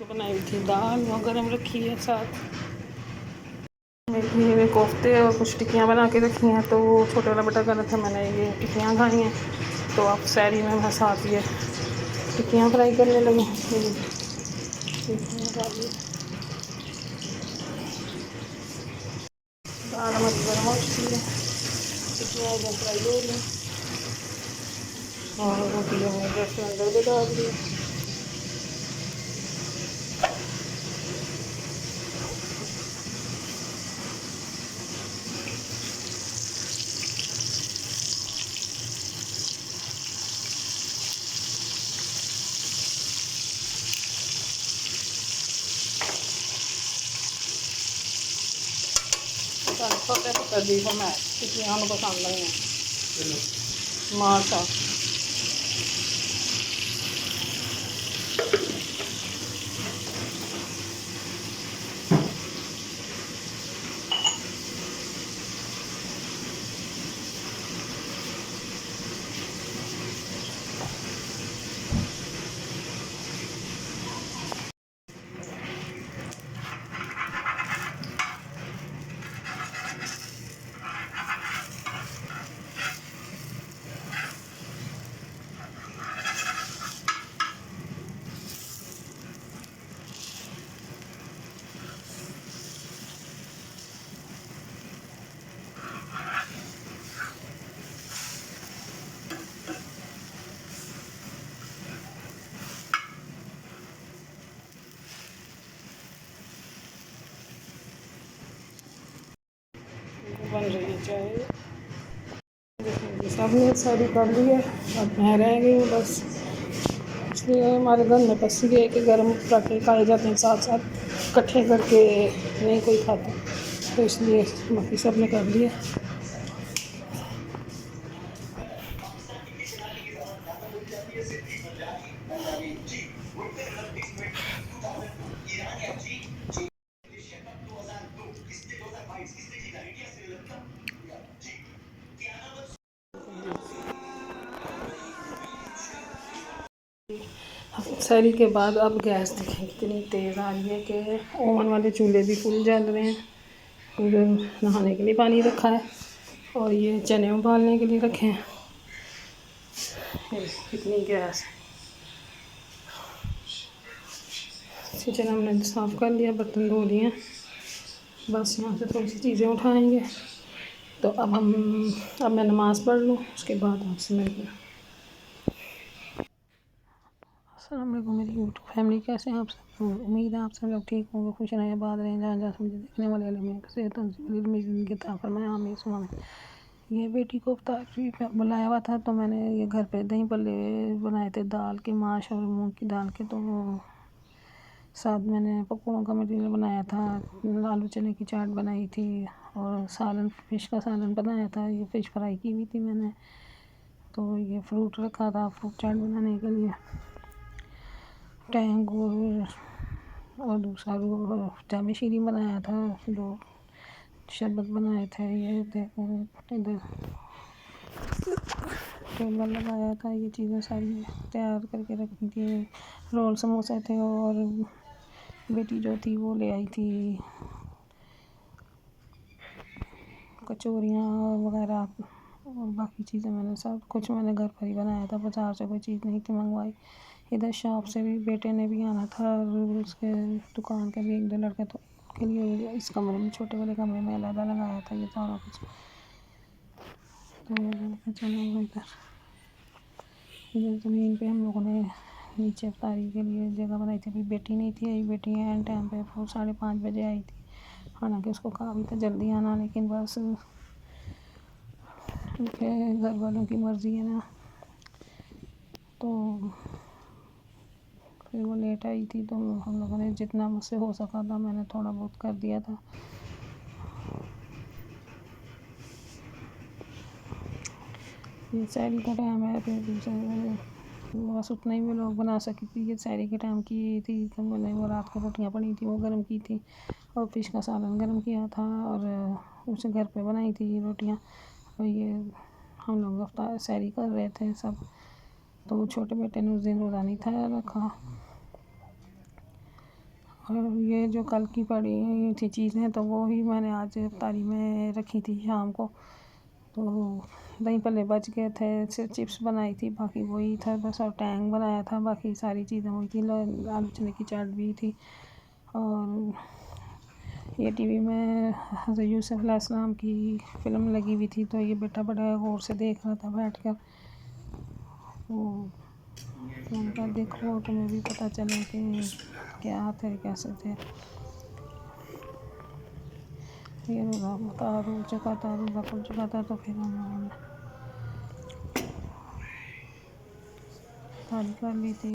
बनाई हुई थी दाल वो गरम रखी है, साथ मेरे कोफ्ते और कुछ टिक्कियाँ बना के रखी हैं। तो वो छोटे वाला बेटा कह रहा था मैंने ये टिक्कियाँ खाई हैं, तो अब सहरी में मैं साथ ये टिक्कियाँ फ्राई करने लगी। दाल हमारी गर्म हो चुकी है, टिक्कियाँ एकदम फ्राई हो रही हैं और रोटियाँ मैं गैस के अंदर भी डाल दी। छोटे छोटे दी मैं टिक्कियाँ पसंद नहीं है माशा। बन रही है चाय, सबने सारी कर ली है, अब मैं रह गई हूँ बस। इसलिए हमारे घर में बस ये है कि गर्म पराठे खाए जाते हैं साथ साथ, इकट्ठे करके नहीं कोई खाता, तो इसलिए बाकी सब ने कर लिया। सहरी के बाद अब गैस देखें कितनी तेज़ आ रही है कि ओवन वाले चूल्हे भी फुल जल रहे हैं। उधर नहाने के लिए पानी रखा है और ये चने उबालने के लिए रखे हैं। कितनी गैस है। किचन हमने साफ़ कर लिया, बर्तन धो लिए हैं, बस यहाँ से थोड़ी सी चीज़ें उठाएंगे। तो अब मैं नमाज़ पढ़ लूँ, उसके बाद आपसे मिलते हैं। अस्सलाम वालेकुम मेरी यूट्यूब फैमिली, कैसे हैं आप सब? उम्मीद है आप सब लोग ठीक होंगे, खुश रहें, आबाद रहें, जहाँ जहाँ मुझे देखने वाले अल्लाह सेहत ज़िंदगी अता फरमाए, आमीन सुमा आमीन। ये बेटी को तशरीफ़ बुलाया हुआ था, तो मैंने ये घर पे दही भल्ले बनाए थे दाल के, माश और मूंग की दाल के। तो साथ मैंने पकौड़ों का मटीरियल बनाया था, आलू चने की चाट बनाई थी और सालन, फ़िश का सालन बनाया था। ये फ़िश फ्राई की हुई थी मैंने। तो ये फ्रूट रखा था फ्रूट चाट बनाने के लिए, टैंग और दूसरा जामे शीरी बनाया था, 2 शरबत बनाए थे। ये देखो इधर टेबल लगाया था, ये चीज़ें सारी तैयार करके रखी थी। रोल समोसे थे और बेटी जो थी वो ले आई थी कचौरियाँ वगैरह और बाकी चीज़ें। मैंने सब कुछ मैंने घर पर ही बनाया था, बाज़ार से कोई चीज़ नहीं थी मंगवाई। इधर शॉप से भी बेटे ने भी आना था और उसके दुकान के भी 1-2 लड़के, तो के लिए इस कमरे में, छोटे वाले कमरे में अलग लगाया था ये सारा कुछ। तो चलो इधर ज़मीन पे हम लोगों ने नीचे अफ्तारी के लिए जगह बनाई थी। अभी बेटी नहीं थी आई, बेटी एंड टाइम पे 5:30 बजे आई थी। हालांकि उसको कहा भी था जल्दी आना, लेकिन बस उनके घर वालों की मर्ज़ी है ना, तो फिर वो लेट आई थी। तो हम लोगों ने जितना मुझसे हो सका था मैंने थोड़ा बहुत कर दिया था। ये सहरी का टाइम है, फिर दूसरे बस उतना ही मैं लोग बना सकी थी। ये सहरी के टाइम की थी, तो मैंने वो रात को रोटियां पड़ी थी वो गर्म की थी और फ़िश का सालन गर्म किया था और उसे घर पे बनाई थी ये रोटियां। और ये हम लोग अफ्तार सहरी कर रहे थे सब। तो छोटे बेटे ने उस दिन रोज़ा नहीं था रखा, और ये जो कल की पड़ी हुई थी चीज़ें तो वो ही मैंने आज इफ्तारी में रखी थी शाम को। तो दही भल्ले बच गए थे, सिर्फ चिप्स बनाई थी, बाकी वही था बस, और टैंग बनाया था, बाकी सारी चीज़ें वही थी। आलू चने की चाट भी थी। और ये टीवी में हज़रत यूसुफ अलैहिस्सलाम की फ़िल्म लगी हुई थी, तो ये बेटा बड़ा गौर से देख रहा था बैठ कर। तो मैंने कहा देखो तुम्हें भी पता चले कि क्या थे कैसे थे। ये तारू चुका तारू खुल चुका था, तो फिर हम लोगों ने तारी कर ली थी।